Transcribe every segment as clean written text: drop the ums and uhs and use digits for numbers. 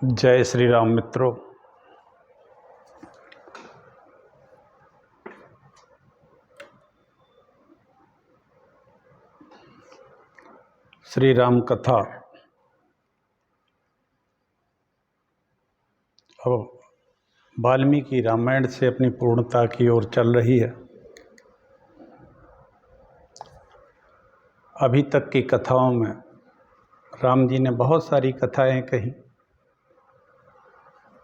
जय श्री राम मित्रों। श्री राम कथा अब वाल्मीकि रामायण से अपनी पूर्णता की ओर चल रही है। अभी तक की कथाओं में राम जी ने बहुत सारी कथाएं कही।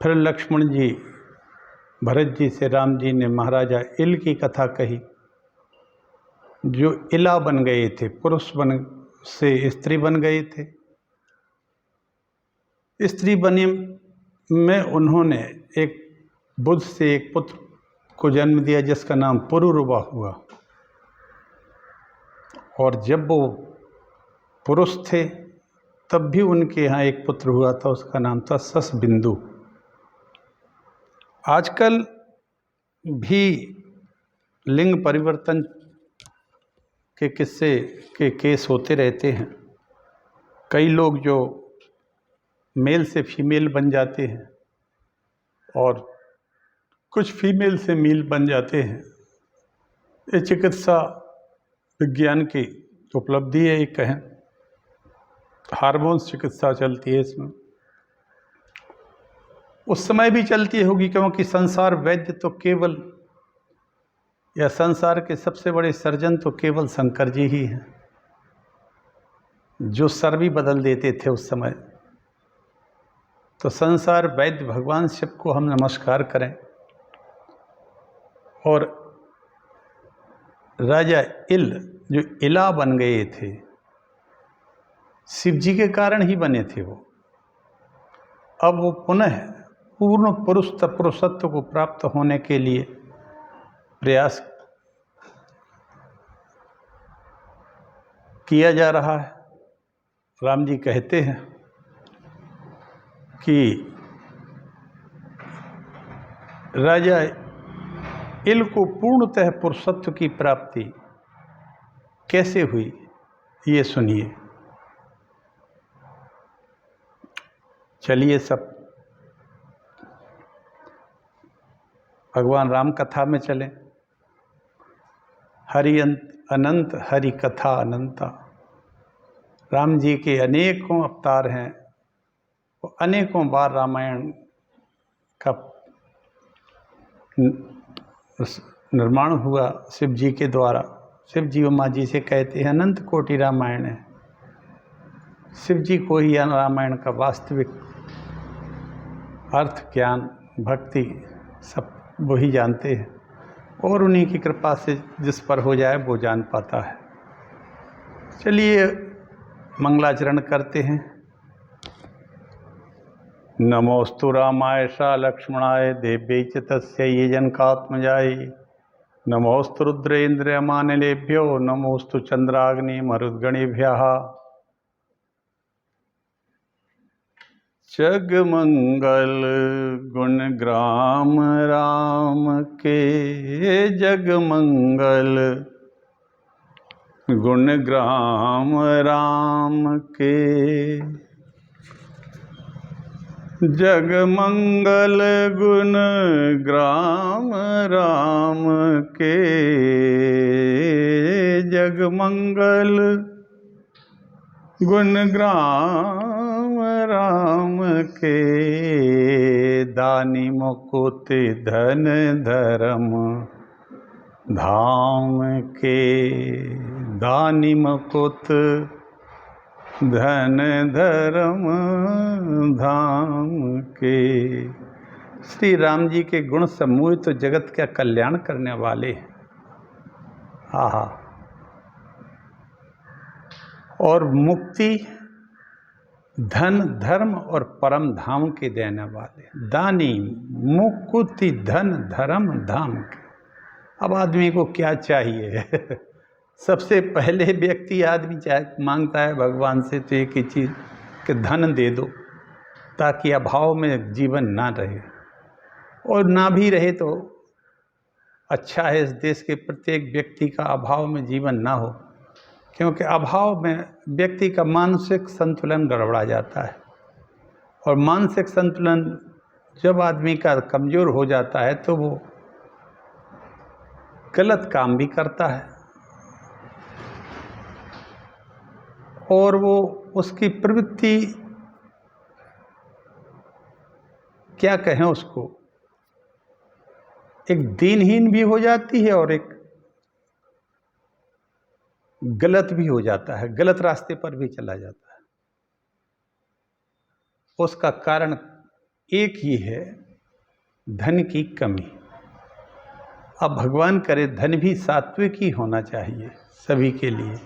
फिर लक्ष्मण जी भरत जी से राम जी ने महाराजा इल की कथा कही, जो इला बन गए थे, पुरुष बन से स्त्री बन गए थे। स्त्री बनी में उन्होंने एक बुध से एक पुत्र को जन्म दिया जिसका नाम पुरुरुवा हुआ, और जब वो पुरुष थे तब भी उनके यहाँ एक पुत्र हुआ था, उसका नाम था ससबिंदु। आजकल भी लिंग परिवर्तन के किस्से के केस होते रहते हैं। कई लोग जो मेल से फीमेल बन जाते हैं और कुछ फीमेल से मेल बन जाते हैं। ये चिकित्सा विज्ञान की उपलब्धि है, ये कहें हार्मोन्स चिकित्सा चलती है इसमें। उस समय भी चलती होगी क्योंकि संसार वैद्य तो केवल, या संसार के सबसे बड़े सर्जन तो केवल शंकर जी ही हैं, जो सर भी बदल देते थे उस समय। तो संसार वैद्य भगवान शिव को हम नमस्कार करें। और राजा इल जो इला बन गए थे, शिव जी के कारण ही बने थे वो। अब वो पुनः पूर्ण पुरुषत्व को प्राप्त होने के लिए प्रयास किया जा रहा है। राम जी कहते हैं कि राजा इल को पूर्णतः पुरुषत्व की प्राप्ति कैसे हुई, ये सुनिए। चलिए सब भगवान राम कथा में चलें। हरि अनंत हरि कथा अनंता। राम जी के अनेकों अवतार हैं, अनेकों बार रामायण का निर्माण हुआ शिव जी के द्वारा। शिव जी उमा जी से कहते हैं अनंत कोटि रामायण है। शिव जी को ही रामायण का वास्तविक अर्थ, ज्ञान, भक्ति सब वही जानते हैं, और उन्हीं की कृपा से जिस पर हो जाए वो जान पाता है। चलिए मंगलाचरण करते हैं। नमोस्तु रामाय सा लक्ष्मणाय देव्यै च तस्यै ये जनकात्मजायै। नमोस्तु रुद्रेन्द्रयमानिलेभ्यो नमोस्तु चंद्राग्नि मरुद्गणेभ्यः। जगमंगल गुण ग्राम राम के, जगमंगल गुण ग्राम राम के। जगमंगल गुण ग्राम राम के, जगमंगल गुण ग्राम राम के। दानी मुकुट धन धर्म धाम के, दानी मुकुट धन धर्म धाम के। श्री राम जी के गुण समूह तो जगत का कल्याण करने वाले हैं। आहा। और मुक्ति, धन, धर्म और परम धाम के देने वाले। दानी मुकुति धन धर्म धाम के। अब आदमी को क्या चाहिए? सबसे पहले व्यक्ति आदमी चाहे मांगता है भगवान से तो एक ही चीज़ कि धन दे दो, ताकि अभाव में जीवन ना रहे, और ना भी रहे तो अच्छा है। इस देश के प्रत्येक व्यक्ति का अभाव में जीवन ना हो, क्योंकि अभाव में व्यक्ति का मानसिक संतुलन गड़बड़ा जाता है। और मानसिक संतुलन जब आदमी का कमज़ोर हो जाता है तो वो गलत काम भी करता है और वो उसकी प्रवृत्ति क्या कहें उसको, एक दीनहीन भी हो जाती है और एक गलत भी हो जाता है, गलत रास्ते पर भी चला जाता है। उसका कारण एक ही है, धन की कमी। अब भगवान करे धन भी सात्विक ही होना चाहिए सभी के लिए।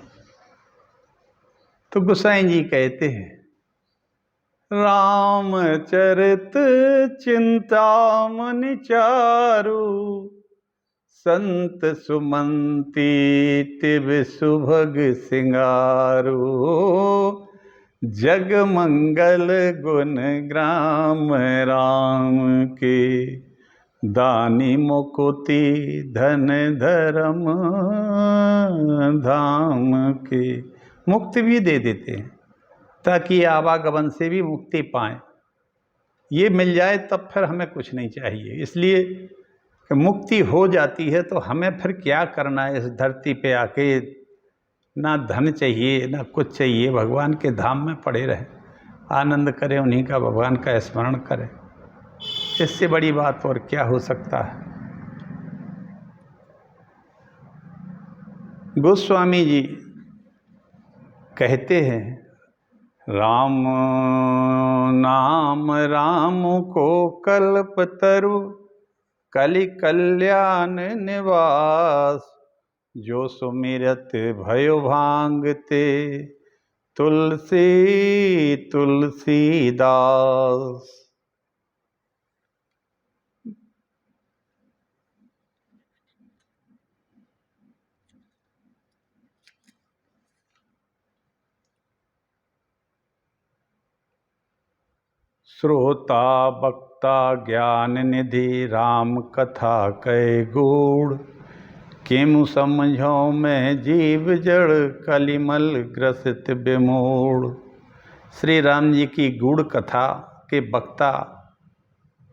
तो गोसाई जी कहते हैं, रामचरित चिंतामणि चारु, संत सुमंती तिब सुभग सिंगारू, जग मंगल गुण ग्राम राम के, दानी मुकुति धन धर्म धाम के। मुक्ति भी दे देते हैं ताकि आवागमन से भी मुक्ति पाएं। ये मिल जाए तब फिर हमें कुछ नहीं चाहिए। इसलिए कि मुक्ति हो जाती है तो हमें फिर क्या करना है इस धरती पे आके। ना धन चाहिए ना कुछ चाहिए, भगवान के धाम में पड़े रहें, आनंद करें, उन्हीं का भगवान का स्मरण करें। इससे बड़ी बात और क्या हो सकता है। गोस्वामी जी कहते हैं, राम नाम राम को कल्पतरु, कलि कल्याण निवास, जो सुमिरत भयो भांगते, तुलसी तुलसीदास। श्रोता वक्ता ज्ञान निधि, राम कथा कै गूढ़, किमु समझो मैं जीव जड़, कलिमल ग्रसित विमूढ़। श्री राम जी की गूढ़ कथा के वक्ता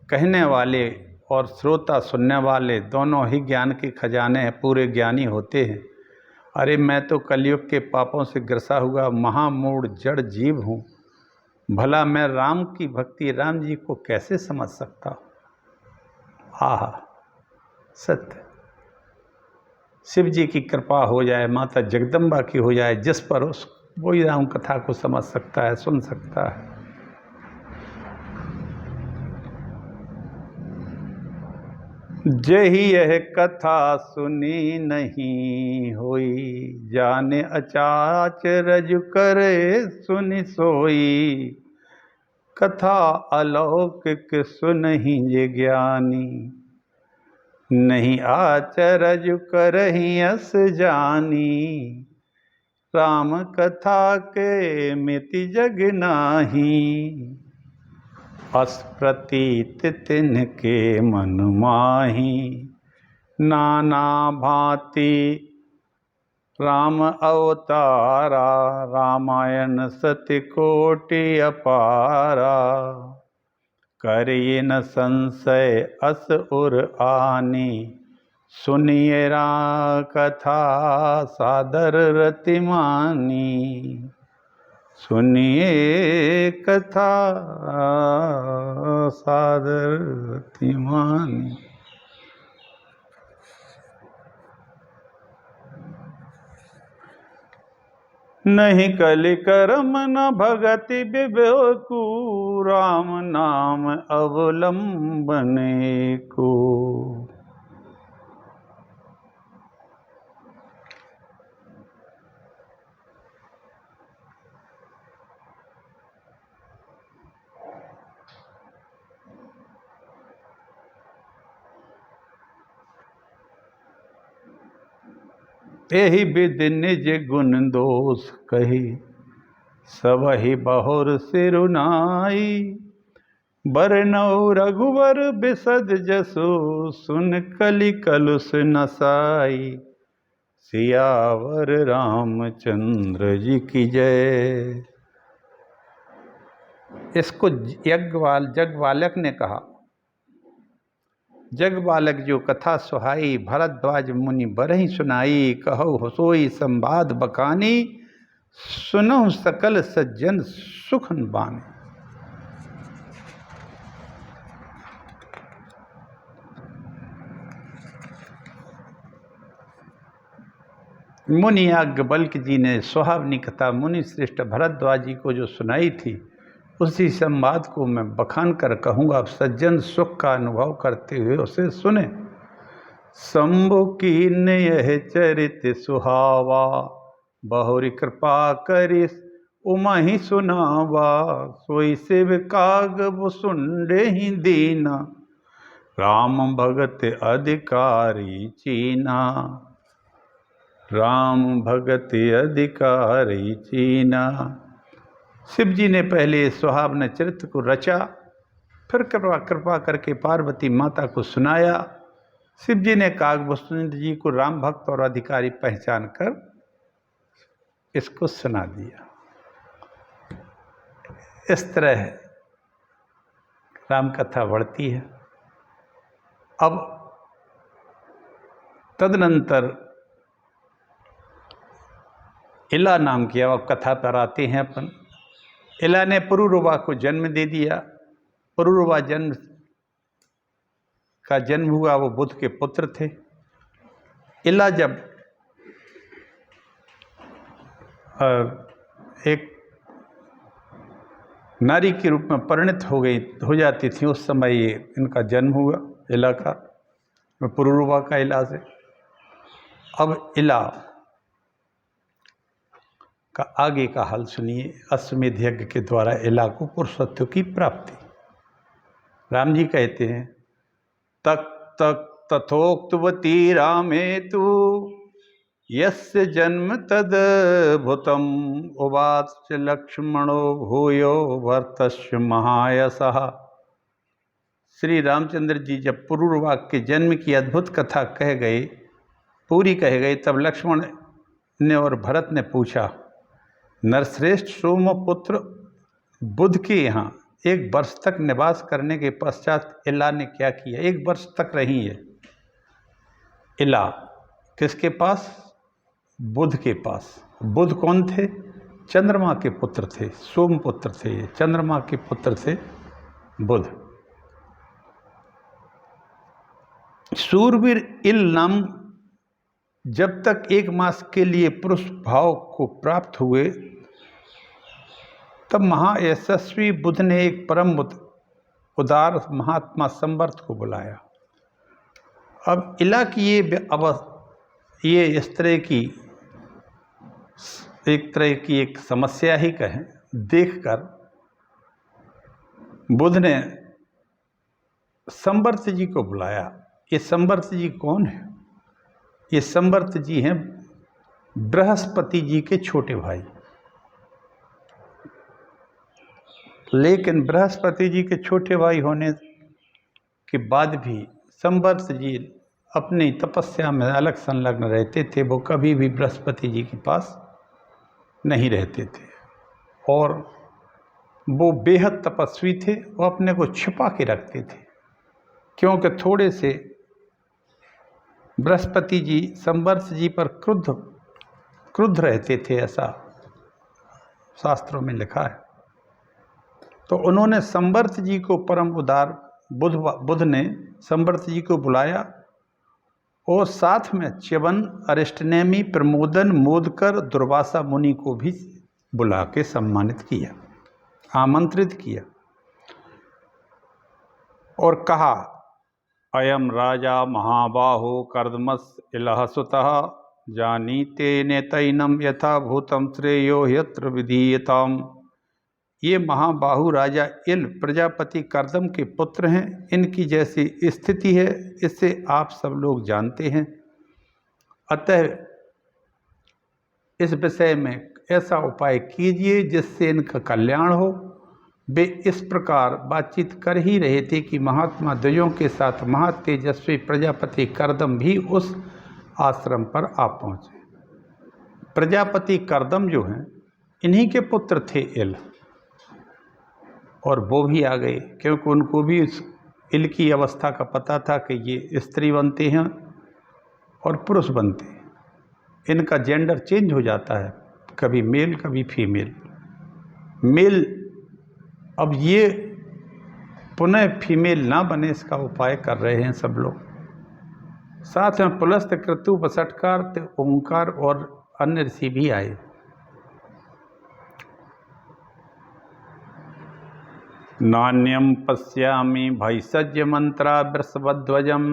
कहने वाले और श्रोता सुनने वाले दोनों ही ज्ञान के खजाने हैं, पूरे ज्ञानी होते हैं। अरे मैं तो कलयुग के पापों से ग्रसा हुआ महामूढ़ जड़ जीव हूँ, भला मैं राम की भक्ति, राम जी को कैसे समझ सकता हूँ। आहा, सत्य। शिव जी की कृपा हो जाए, माता जगदम्बा की हो जाए, जिस पर उस वही राम कथा को समझ सकता है, सुन सकता है। जही यह कथा सुनी नहीं होई, जाने अचाच रज करे सुनि सोई। कथा अलौकिक सुनहि जे ज्ञानी, नहीं आचरज करहि अस जानी। राम कथा के मिति जग नाही, अस प्रतीत तिनके मन माही। नाना भांति राम अवतारा, रामायण सति कोटि अपारा। करिए न संशय अस उर आनी, सुनिए रा कथा सादर रति मानी। सुनिए कथा सादर रति मानी। नहीं कलि करम न भगति विवेकु, राम नाम अवलंबने को। एहि विधि निज गुण दोष कही, सबहि बहुर सिरुनाई। बरनऊ रघुवर बिसद जसु, सुन कलि कलुष नसाई। सियावर रामचंद्र जी की जय। इसको जगबालक ने कहा, जगबालक जो कथा सुहाई, भरद्वाज मुनि बरहि सुनाई, कहु होसोई संवाद बखानी, सुनहु सकल सज्जन सुखन बानी। मुनि याज्ञवल्क्य जी ने सुहावनी कथा मुनि श्रेष्ठ भरद्वाज जी को जो सुनाई थी, उसी संवाद को मैं बखान कर कहूँगा, अब सज्जन सुख का अनुभव करते हुए उसे सुने। शंभु कीन यह चरित सुहावा, बहुरी कृपा करि उमहि सुनावा, सोई शिव काग सुंडे ही दीना, राम भगत अधिकारी चीना, राम भगत अधिकारी चीना। शिव जी ने पहले सुहावने चरित्र को रचा, फिर कृपा करके पार्वती माता को सुनाया। शिव जी ने कागभूषण जी को राम भक्त और अधिकारी पहचान कर इसको सुना दिया। इस तरह राम कथा बढ़ती है। अब तदनंतर इला नाम की अब कथा पर आते हैं अपन। इला ने पुरुरवा को जन्म दे दिया। पुरुरवा जन्म हुआ, वो बुध के पुत्र थे। इला जब एक नारी के रूप में परिणत हो जाती थी, उस समय ये इनका जन्म हुआ, इला का, पुरुरवा का इला से। अब इला का आगे का हाल सुनिए। अश्वमेध यज्ञ के द्वारा इला को पुरुषत्व की प्राप्ति। राम जी कहते हैं, तक तक तथोक्तवती रामे तु, यस्य जन्म तदभुतम, उवाच लक्ष्मणो भूयो भरतस्य महायशः। श्री रामचंद्र जी जब पुरुरवा के जन्म की अद्भुत कथा पूरी कह गई, तब लक्ष्मण ने और भरत ने पूछा, नरश्रेष्ठ सोमपुत्र बुध के यहाँ 1 वर्ष तक निवास करने के पश्चात इला ने क्या किया? 1 वर्ष तक रही है इला। किसके पास? बुध के पास। बुध कौन थे? चंद्रमा के पुत्र थे, सोमपुत्र थे, चंद्रमा के पुत्र थे बुध। शूरवीर इल नाम जब तक 1 मास के लिए पुरुष भाव को प्राप्त हुए, तब महायशस्वी बुध ने एक परम उदार महात्मा संवर्त को बुलाया। अब इला की ये इस तरह की एक समस्या ही कहें, देखकर बुध ने संवर्त जी को बुलाया। ये संवर्त जी कौन है? ये संवर्त जी हैं बृहस्पति जी के छोटे भाई। लेकिन बृहस्पति जी के छोटे भाई होने के बाद भी संवर्त जी अपनी तपस्या में अलग संलग्न रहते थे। वो कभी भी बृहस्पति जी के पास नहीं रहते थे और वो बेहद तपस्वी थे। वो अपने को छिपा के रखते थे, क्योंकि थोड़े से बृहस्पति जी संवर्त जी पर क्रुद्ध रहते थे, ऐसा शास्त्रों में लिखा है। तो उन्होंने संवर्त जी को परम उदार बुध ने संवर्त जी को बुलाया और साथ में च्यवन, अरिष्टनेमि, प्रमोदन, मोदकर, दुर्वासा मुनि को भी बुला के सम्मानित किया, आमंत्रित किया और कहा, अयम राजा महाबाहो कर्दमस् इलः सुतः, जानीते नेतैनम यथा भूतम श्रेयो यत्र विधीयताम। ये महाबाहु राजा इल प्रजापति कर्दम के पुत्र हैं। इनकी जैसी स्थिति है इससे आप सब लोग जानते हैं। अतः इस विषय में ऐसा उपाय कीजिए जिससे इनका कल्याण हो। वे इस प्रकार बातचीत कर ही रहे थे कि महात्मा द्विजों के साथ महातेजस्वी प्रजापति कर्दम भी उस आश्रम पर आ पहुँचे। प्रजापति कर्दम जो हैं, इन्हीं के पुत्र थे इल। और वो भी आ गए, क्योंकि उनको भी इस इल की अवस्था का पता था कि ये स्त्री बनते हैं और पुरुष बनते हैं, इनका जेंडर चेंज हो जाता है, कभी मेल कभी फीमेल। मेल अब ये पुनः फीमेल ना बने इसका उपाय कर रहे हैं सब लोग। साथ में पुलस्त क्रतु वसटकार ओंकार और अन्य ऋषि भी आए। नान्यम पश्यामि भैषज्य मंत्रा वृषभध्वजम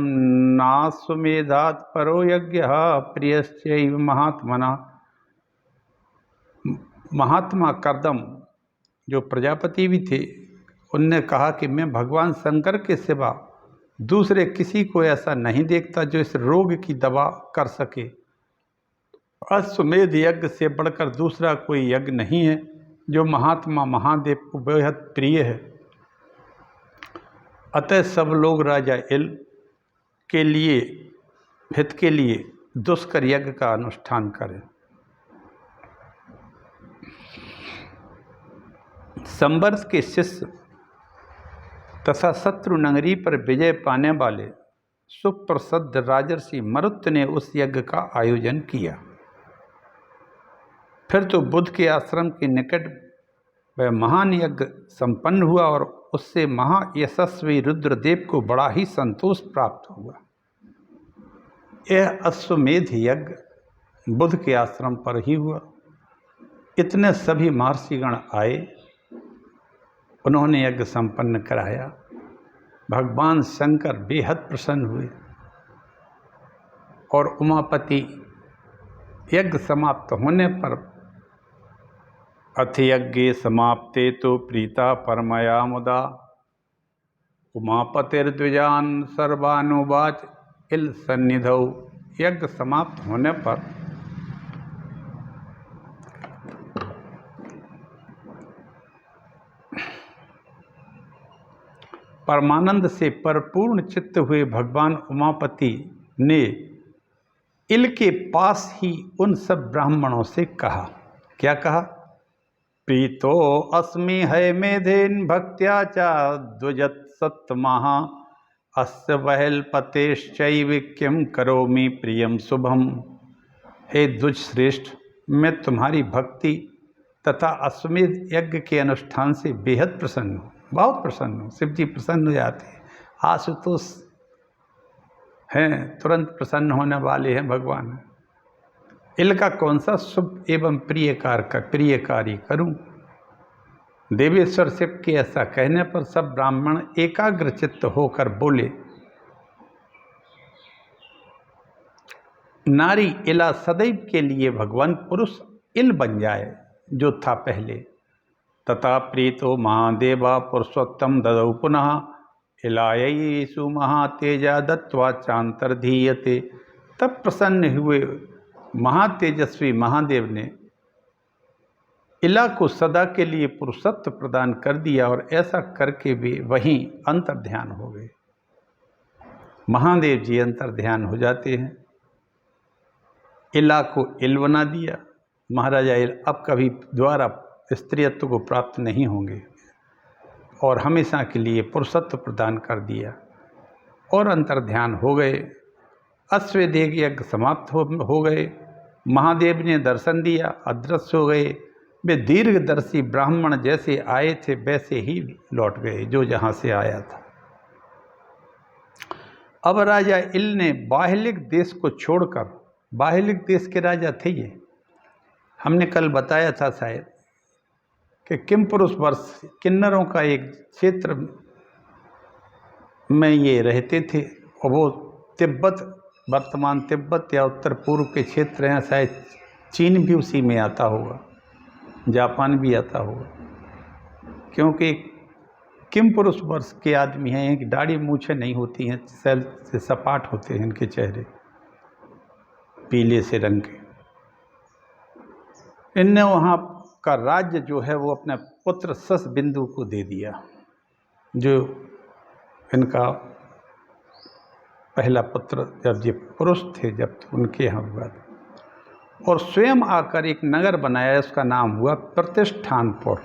नाश्वमेधात् परो यज्ञ प्रियश्चैव महात्मना। महात्मा कर्दम जो प्रजापति भी थे, उनने कहा कि मैं भगवान शंकर के सिवा दूसरे किसी को ऐसा नहीं देखता जो इस रोग की दवा कर सके। अश्वमेध यज्ञ से बढ़कर दूसरा कोई यज्ञ नहीं है जो महात्मा महादेव को बेहद प्रिय है। अतः सब लोग राजा इल के लिए हित के लिए दुष्कर यज्ञ का अनुष्ठान करें। संवर्ष के शिष्य तथा शत्रु नगरी पर विजय पाने वाले सुप्रसिद्ध राजर्षि मरुत ने उस यज्ञ का आयोजन किया। फिर तो बुद्ध के आश्रम के निकट वह महान यज्ञ संपन्न हुआ और उससे महायशस्वी रुद्रदेव को बड़ा ही संतोष प्राप्त हुआ। यह अश्वमेध यज्ञ बुद्ध के आश्रम पर ही हुआ। इतने सभी महर्षिगण आए, उन्होंने यज्ञ संपन्न कराया। भगवान शंकर बेहद प्रसन्न हुए और उमापति यज्ञ समाप्त होने पर अथ यज्ञे समाप्ते तो प्रीता परमया मुदा उमापतिर्द्विजान सर्वानुवाच इल सन्निधौ। यज्ञ समाप्त होने पर परमानंद से परिपूर्ण चित्त हुए भगवान उमापति ने इल के पास ही उन सब ब्राह्मणों से कहा। क्या कहा? प्रीतो अस्मि है मेधेन भक्त्या चा द्विजत सत्तमहा अस्य वहल पतेश्चैव किम करोमि प्रियम शुभम। हे द्विज श्रेष्ठ, मैं तुम्हारी भक्ति तथा अश्वमेध यज्ञ के अनुष्ठान से बेहद प्रसन्न हूँ, बहुत प्रसन्न हूँ। शिव जी प्रसन्न हो जाते हैं, आशुतोष हैं, तुरंत प्रसन्न होने वाले हैं भगवान। इल का कौन सा शुभ एवं प्रिय कार्य करूं? देवेश्वर शिव के ऐसा कहने पर सब ब्राह्मण एकाग्रचित्त होकर बोले, नारी इला सदैव के लिए भगवान पुरुष इल बन जाए जो था पहले। तथा प्रीतो महादेवा पुरुषोत्तम ददौ पुनः इलायसु महातेजा दत्वा चांतर्धीयते। तब प्रसन्न हुए महातेजस्वी महादेव ने इला को सदा के लिए पुरुषत्व प्रदान कर दिया और ऐसा करके भी वहीं अंतर्ध्यान हो गए। महादेव जी अंतर्ध्यान हो जाते हैं। इला को इल बना दिया। महाराजा इल अब कभी द्वारा स्त्रीत्व को प्राप्त नहीं होंगे और हमेशा के लिए पुरुषत्व प्रदान कर दिया और अंतर्ध्यान हो गए। अश्वमेध यज्ञ समाप्त हो गए। महादेव ने दर्शन दिया, अदृश्य हो गए। वे दीर्घदर्शी ब्राह्मण जैसे आए थे वैसे ही लौट गए जो जहाँ से आया था। अब राजा इल ने बाहलिक देश को छोड़कर, बाहलिक देश के राजा थे ये, हमने कल बताया था शायद कि किम पुरुष वर्ष किन्नरों का एक क्षेत्र में ये रहते थे और वो तिब्बत, वर्तमान तिब्बत या उत्तर पूर्व के क्षेत्र हैं, शायद चीन भी उसी में आता होगा, जापान भी आता होगा, क्योंकि किम पुरुष वर्ष के आदमी हैं कि दाढ़ी मूछें नहीं होती हैं, सेल से सपाट होते हैं इनके चेहरे, पीले से रंग के। इनने वहाँ का राज्य जो है वो अपने पुत्र सस बिंदु को दे दिया, जो इनका पहला पुत्र जब ये पुरुष थे जब उनके यहाँ हुआ, और स्वयं आकर एक नगर बनाया, उसका नाम हुआ प्रतिष्ठानपुर।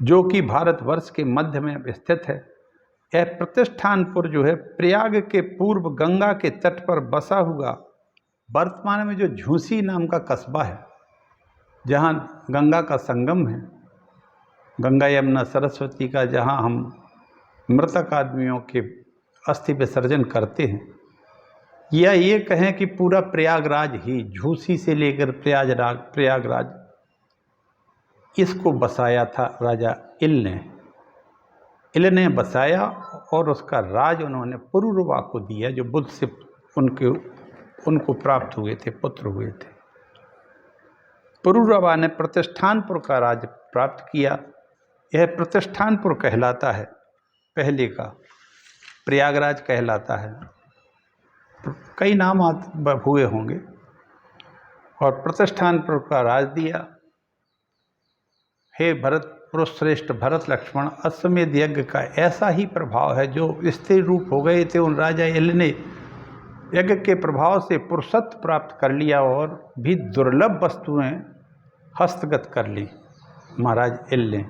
जो कि भारतवर्ष के मध्य में स्थित है। यह प्रतिष्ठानपुर जो है प्रयाग के पूर्व गंगा के तट पर बसा हुआ वर्तमान में जो झूसी नाम का कस्बा है, जहाँ गंगा का संगम है, गंगा यमुना सरस्वती का, जहाँ हम मृतक आदमियों के अस्थि विसर्जन करते हैं, या ये कहें कि पूरा प्रयागराज ही, झूसी से लेकर प्रयागराज, इसको बसाया था राजा इल ने बसाया और उसका राज उन्होंने पुरुरवा को दिया, जो बुद्ध से उनको प्राप्त हुए थे, पुत्र हुए थे। पुरुरवा ने प्रतिष्ठानपुर का राज प्राप्त किया। यह प्रतिष्ठानपुर कहलाता है, पहले का प्रयागराज कहलाता है, कई नाम हुए होंगे, और प्रतिष्ठानपुर का राज दिया। हे भरत पुरुषश्रेष्ठ भरत लक्ष्मण, अश्वमेध यज्ञ का ऐसा ही प्रभाव है, जो स्थिर रूप हो गए थे उन राजा इल ने यज्ञ के प्रभाव से पुरुषत्व प्राप्त कर लिया और भी दुर्लभ वस्तुएं हस्तगत कर ली महाराज इल ने।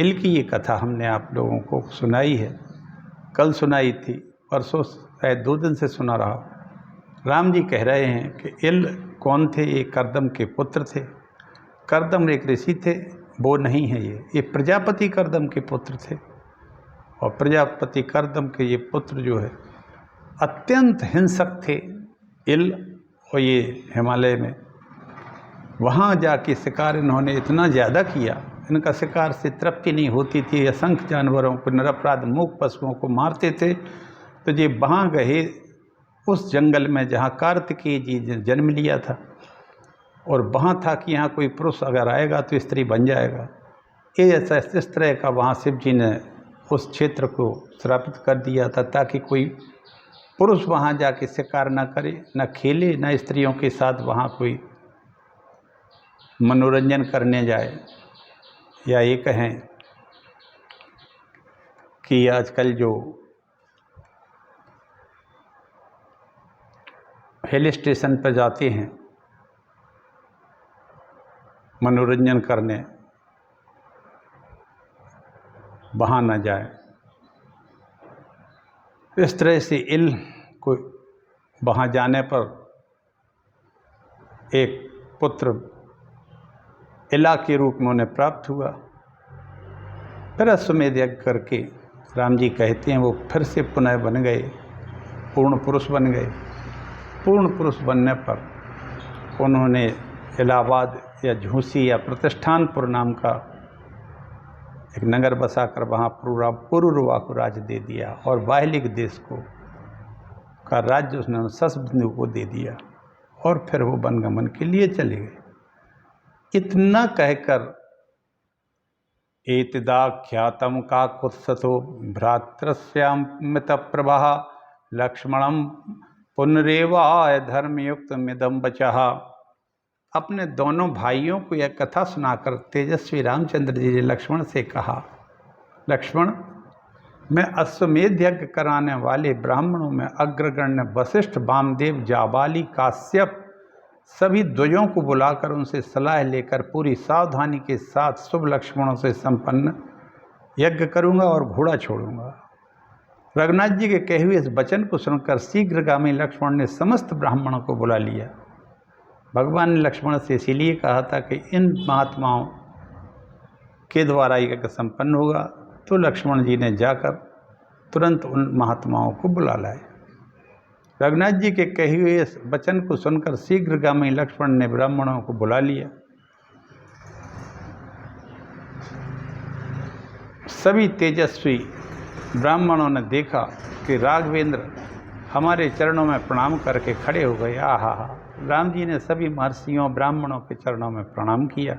इल की ये कथा हमने आप लोगों को सुनाई है, कल सुनाई थी, परसों शायद 2 दिन से सुना रहा। राम जी कह रहे हैं कि इल कौन थे? ये करदम के पुत्र थे। करदम एक ऋषि थे, वो नहीं है ये प्रजापति करदम के पुत्र थे। और प्रजापति करदम के ये पुत्र जो है अत्यंत हिंसक थे इल, और ये हिमालय में वहाँ जाके शिकार इन्होंने इतना ज़्यादा किया, इनका शिकार से तृप्ति नहीं होती थी, असंख्य जानवरों को, निरपराध मूक पशुओं को मारते थे। तो ये वहाँ गए उस जंगल में जहाँ कार्तिकेय जी ने जन्म लिया था, और वहाँ था कि यहाँ कोई पुरुष अगर आएगा तो स्त्री बन जाएगा। ये ऐसा इस तरह का वहाँ शिव जी ने उस क्षेत्र को श्रापित कर दिया था, ताकि कोई पुरुष वहाँ जाके शिकार ना करे, न खेले, न स्त्रियों के साथ वहाँ कोई मनोरंजन करने जाए। या ये कहें कि आजकल जो हिल स्टेशन पर जाते हैं मनोरंजन करने, वहाँ न जाए। इस तरह से इल को वहाँ जाने पर एक पुत्र इला के रूप में उन्हें प्राप्त हुआ। फिर अश्वमेध यज्ञ करके राम जी कहते हैं वो फिर से पुनः बन गए, पूर्ण पुरुष बन गए। पूर्ण पुरुष बनने पर उन्होंने इलाहाबाद या झूसी या प्रतिष्ठानपुर नाम का एक नगर बसाकर वहाँ पुरुरवा को राज्य दे दिया, और बाहलिक देश को का राज्य उसने ससबिंदु को दे दिया, और फिर वो वनगमन के लिए चले गए। इतना कहकर एतदाख्यातम का कुत्सतो भ्रातृस्यामित प्रभा लक्ष्मणम पुनरेवाय धर्मयुक्त मिदम बचः। अपने दोनों भाइयों को यह कथा सुनाकर तेजस्वी रामचंद्र जी ने लक्ष्मण से कहा, लक्ष्मण, मैं अश्वमेध यज्ञ कराने वाले ब्राह्मणों में अग्रगण्य वशिष्ठ, वामदेव, जाबाली, काश्यप सभी द्वयों को बुलाकर उनसे सलाह लेकर पूरी सावधानी के साथ शुभ लक्ष्मणों से संपन्न यज्ञ करूंगा और घोड़ा छोड़ूंगा। रघुनाथ जी के कहे हुए इस वचन को सुनकर शीघ्रगामी लक्ष्मण ने समस्त ब्राह्मणों को बुला लिया। भगवान ने लक्ष्मण से इसीलिए कहा था कि इन महात्माओं के द्वारा यज्ञ संपन्न होगा, तो लक्ष्मण जी ने जाकर तुरंत उन महात्माओं को बुला लाए। रघुनाथ जी के कहे हुए इस वचन को सुनकर शीघ्रगामी लक्ष्मण ने ब्राह्मणों को बुला लिया। सभी तेजस्वी ब्राह्मणों ने देखा कि राघवेंद्र हमारे चरणों में प्रणाम करके खड़े हो गए। आहा, राम जी ने सभी महर्षियों ब्राह्मणों के चरणों में प्रणाम किया,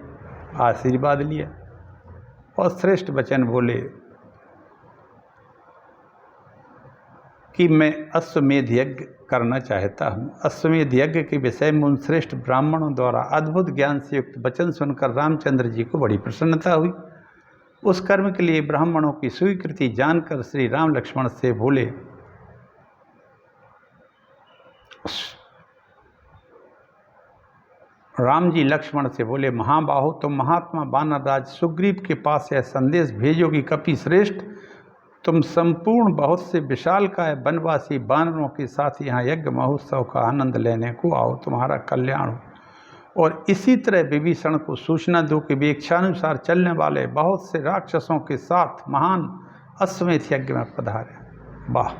आशीर्वाद लिया और श्रेष्ठ वचन बोले कि मैं अश्वमेध यज्ञ करना चाहता हूँ। अश्वमेध यज्ञ के विषय में उन श्रेष्ठ ब्राह्मणों द्वारा अद्भुत ज्ञान से युक्त वचन सुनकर रामचंद्र जी को बड़ी प्रसन्नता हुई। उस कर्म के लिए ब्राह्मणों की स्वीकृति जानकर श्री राम लक्ष्मण से बोले, राम जी लक्ष्मण से बोले, महाबाहो तुम महात्मा वानरराज सुग्रीव के पास यह संदेश भेजो कि कपि श्रेष्ठ, तुम संपूर्ण बहुत से विशालकाय वनवासी वानरों के साथ यहाँ यज्ञ महोत्सव का आनंद लेने को आओ, तुम्हारा कल्याण हो। और इसी तरह विभीषण को सूचना दो कि वे इच्छानुसार चलने वाले बहुत से राक्षसों के साथ महान अश्वमेध यज्ञ में पधारे। वाह!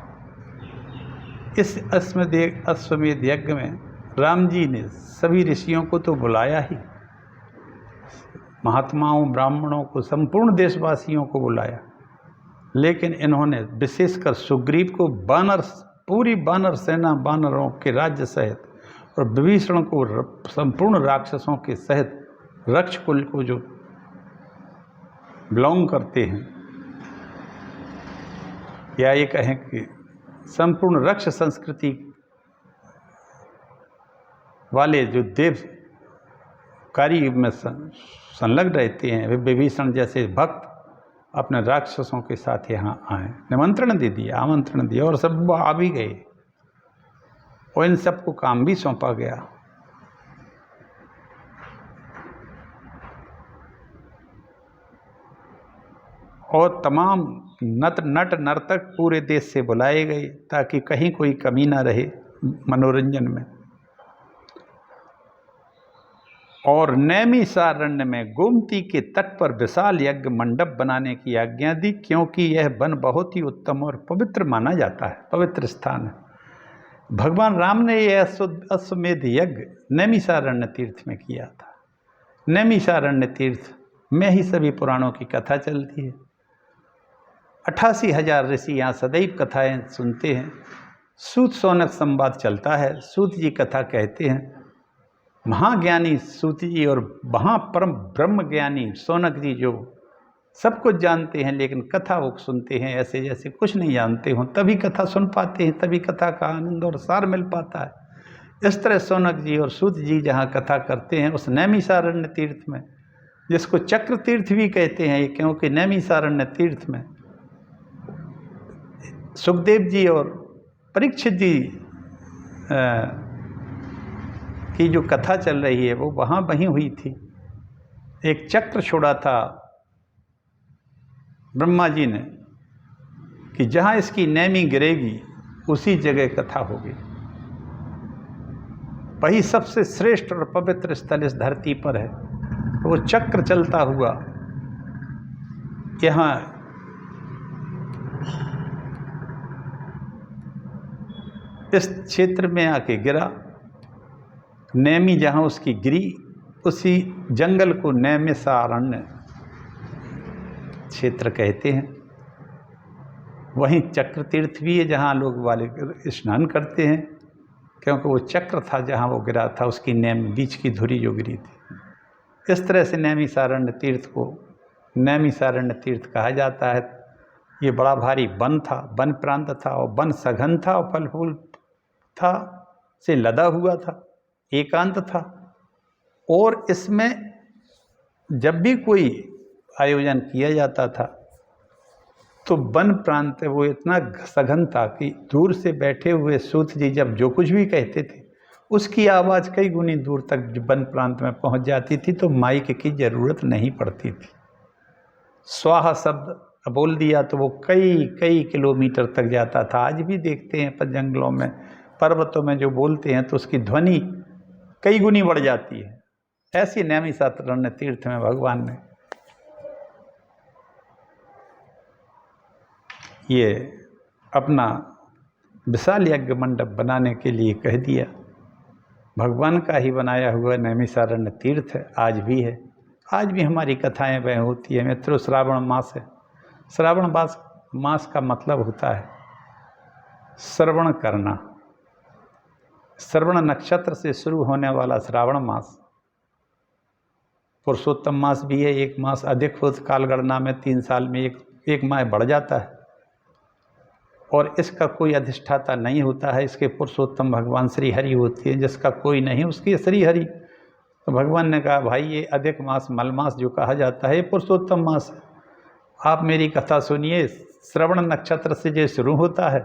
इस अश्वमेध यज्ञ में राम जी ने सभी ऋषियों को तो बुलाया ही, महात्माओं, ब्राह्मणों को, संपूर्ण देशवासियों को बुलाया, लेकिन इन्होंने विशेषकर सुग्रीव को पूरी वानर सेना, वानरों के राज्य सहित, और विभीषण को संपूर्ण राक्षसों के सहित, रक्ष कुल को जो बिलोंग करते हैं, या ये कहें कि संपूर्ण रक्ष संस्कृति वाले जो देव कार्य में संलग्न रहते हैं, वे विभीषण जैसे भक्त अपने राक्षसों के साथ यहाँ आए, निमंत्रण दे दिया, आमंत्रण दिया, और सब आ भी गए, और इन सबको काम भी सौंपा गया। और तमाम नट नर्तक पूरे देश से बुलाए गए ताकि कहीं कोई कमी ना रहे मनोरंजन में। और नैमिषारण्य में गोमती के तट पर विशाल यज्ञ मंडप बनाने की आज्ञा दी, क्योंकि यह वन बहुत ही उत्तम और पवित्र माना जाता है, पवित्र स्थान है। भगवान राम ने यह अश्वमेध यज्ञ नैमिषारण्य तीर्थ में किया था। नैमिषारण्य तीर्थ में ही सभी पुराणों की कथा चलती है। 88,000 ऋषि यहाँ सदैव कथाएं सुनते हैं। सूत सौनक संवाद चलता है। सूत जी कथा कहते हैं। महाज्ञानी सूत जी और महापरम ब्रह्म ज्ञानी सौनक जी जो सब कुछ जानते हैं, लेकिन कथा वो सुनते हैं ऐसे जैसे कुछ नहीं जानते हों, तभी कथा सुन पाते हैं, तभी कथा का आनंद और सार मिल पाता है। इस तरह सौनक जी और सूत जी जहाँ कथा करते हैं उस नैमिषारण्य तीर्थ में, जिसको चक्र तीर्थ भी कहते हैं, क्योंकि नैमिषारण्य तीर्थ में सुखदेव जी और परीक्षित जी की जो कथा चल रही है वो वहीं हुई थी। एक चक्र छोड़ा था ब्रह्मा जी ने कि जहाँ इसकी नैमी गिरेगी उसी जगह कथा होगी। वही सबसे श्रेष्ठ और पवित्र स्थल इस धरती पर है। तो वो चक्र चलता हुआ यहाँ इस क्षेत्र में आके गिरा। नैमी जहाँ उसकी गिरी उसी जंगल को नैमिषारण्य क्षेत्र कहते हैं। वहीं चक्र तीर्थ भी है जहाँ लोग वाले स्नान करते हैं, क्योंकि वो चक्र था जहाँ वो गिरा था, उसकी नैम बीच की धुरी जो गिरी थी। इस तरह से नैमिषारण्य तीर्थ को नैमिषारण्य तीर्थ कहा जाता है। ये बड़ा भारी वन था, वन प्रांत था, और वन सघन था और फल फूल था से लदा हुआ था, एकांत था। और इसमें जब भी कोई आयोजन किया जाता था तो वन प्रांत वो इतना सघन था कि दूर से बैठे हुए सूत जी जब जो कुछ भी कहते थे उसकी आवाज़ कई गुनी दूर तक वन प्रांत में पहुंच जाती थी, तो माइक की ज़रूरत नहीं पड़ती थी। स्वाहा शब्द बोल दिया तो वो कई किलोमीटर तक जाता था। आज भी देखते हैं पर जंगलों में, पर्वतों में जो बोलते हैं तो उसकी ध्वनि कई गुनी बढ़ जाती है। ऐसी नैमिषारण्य तीर्थ में भगवान ने ये अपना विशाल यज्ञ मंडप बनाने के लिए कह दिया। भगवान का ही बनाया हुआ नैमिषारण्य तीर्थ है, आज भी है। आज भी हमारी कथाएं वह होती है। मित्रों, श्रावण मास है। श्रावण मास का मतलब होता है श्रवण करना। श्रवण नक्षत्र से शुरू होने वाला श्रावण मास पुरुषोत्तम मास भी है। एक मास अधिक हो कालगणना में 3 साल में एक माह बढ़ जाता है, और इसका कोई अधिष्ठाता नहीं होता है। इसके पुरुषोत्तम भगवान श्री हरि होती है, जिसका कोई नहीं उसकी श्री हरि। तो भगवान ने कहा भाई ये अधिक मास मल मास जो कहा जाता है ये पुरुषोत्तम मास है। आप मेरी कथा सुनिए। श्रवण नक्षत्र से जो शुरू होता है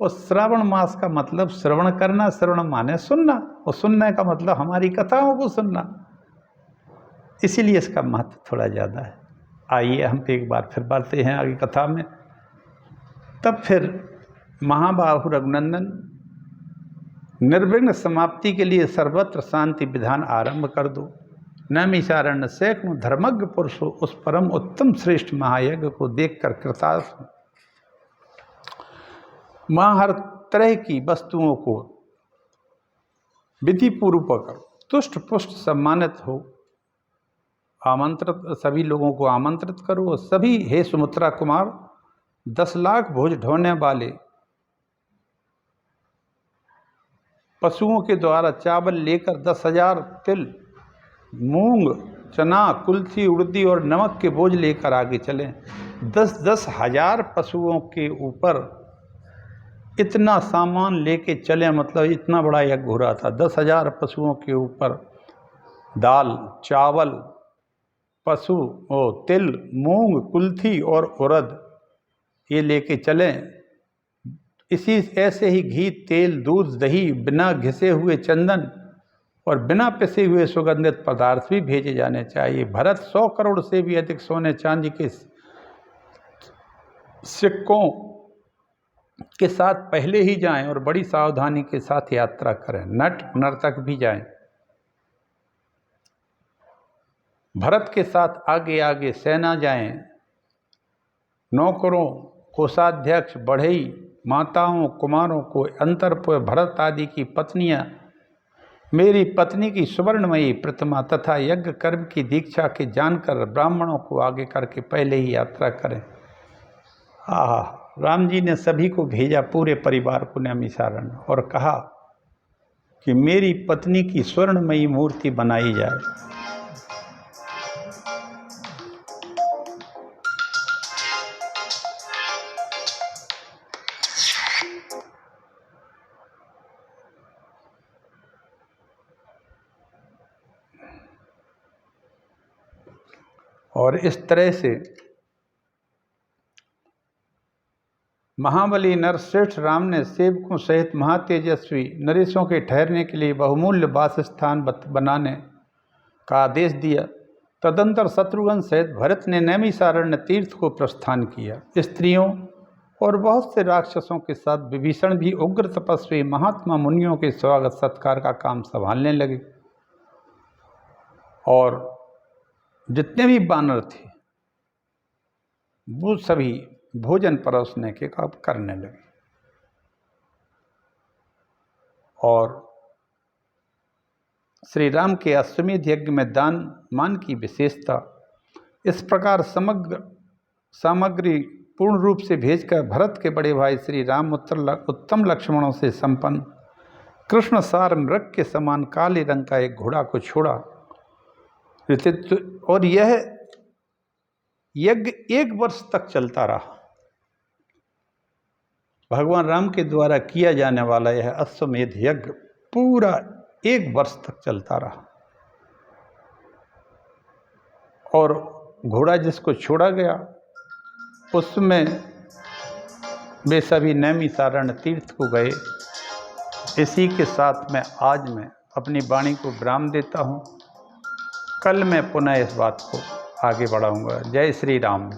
और श्रावण मास का मतलब श्रवण करना, श्रवण माने सुनना, और सुनने का मतलब हमारी कथाओं को सुनना, इसीलिए इसका महत्व थोड़ा ज़्यादा है। आइए हम एक बार फिर बढ़ते हैं आगे कथा में। तब फिर महाबाहु रघुनंदन निर्विघ्न समाप्ति के लिए सर्वत्र शांति विधान आरंभ कर दो। नैमिषारण्य सैकड़ों धर्मज्ञ पुरुषों उस परम उत्तम श्रेष्ठ महायज्ञ को देखकर कृतार्थ मां हर तरह की वस्तुओं को विधि पूर्वक तुष्ट पुष्ट सम्मानित हो। आमंत्रित सभी लोगों को आमंत्रित करो और सभी हे सुमित्रा कुमार 10 लाख भोज ढोने वाले पशुओं के द्वारा चावल लेकर 10,000 तिल, मूंग, चना, कुल्थी, उड़दी और नमक के बोझ लेकर आगे चलें। 10-10 हजार पशुओं के ऊपर इतना सामान लेके चले, मतलब इतना बड़ा यज्ञ हो रहा था। 10,000 पशुओं के ऊपर दाल, चावल, पशु और तिल, मूंग, कुल्थी और उड़द ये लेके चलें। इसी ऐसे ही घी, तेल, दूध, दही, बिना घिसे हुए चंदन और बिना पिसे हुए सुगंधित पदार्थ भी भेजे जाने चाहिए। भरत 100 करोड़ से भी अधिक सोने चांदी के सिक्कों के साथ पहले ही जाएं और बड़ी सावधानी के साथ यात्रा करें। नट नर्तक भी जाएं। भरत के साथ आगे आगे सेना जाएं। नौकरों, कोषाध्यक्ष, बढ़ई, माताओं, कुमारों को अंतरपुर भरत आदि की पत्नियां मेरी पत्नी की सुवर्णमयी प्रतिमा तथा यज्ञ कर्म की दीक्षा के जानकर ब्राह्मणों को आगे करके पहले ही यात्रा करें। राम जी ने सभी को भेजा, पूरे परिवार को नैमिषारण्य, और कहा कि मेरी पत्नी की स्वर्णमयी मूर्ति बनाई जाए। और इस तरह से महाबली नरश्रेष्ठ राम ने सेवकों सहित महातेजस्वी नरेशों के ठहरने के लिए बहुमूल्य वास स्थान बनाने का आदेश दिया। तदंतर शत्रुघ्न सहित भरत ने नैमिषारण्य तीर्थ को प्रस्थान किया। स्त्रियों और बहुत से राक्षसों के साथ विभीषण भी उग्र तपस्वी महात्मा मुनियों के स्वागत सत्कार का काम संभालने लगे और जितने भी बानर थे वो सभी भोजन परोसने के काम करने लगे। और श्री राम के अश्वमेध यज्ञ में दान मान की विशेषता इस प्रकार समग्र सामग्री पूर्ण रूप से भेजकर भरत के बड़े भाई श्री राम उत्तम लक्ष्मणों से संपन्न कृष्ण सार मृग के समान काले रंग का एक घोड़ा को छोड़ा। और यह यज्ञ 1 वर्ष तक चलता रहा। भगवान राम के द्वारा किया जाने वाला यह अश्वमेध यज्ञ पूरा 1 वर्ष तक चलता रहा। और घोड़ा जिसको छोड़ा गया उसमें वे सभी नैमिषारण्य तीर्थ को गए। इसी के साथ मैं आज मैं अपनी वाणी को विराम देता हूँ। कल मैं पुनः इस बात को आगे बढ़ाऊँगा। जय श्री राम।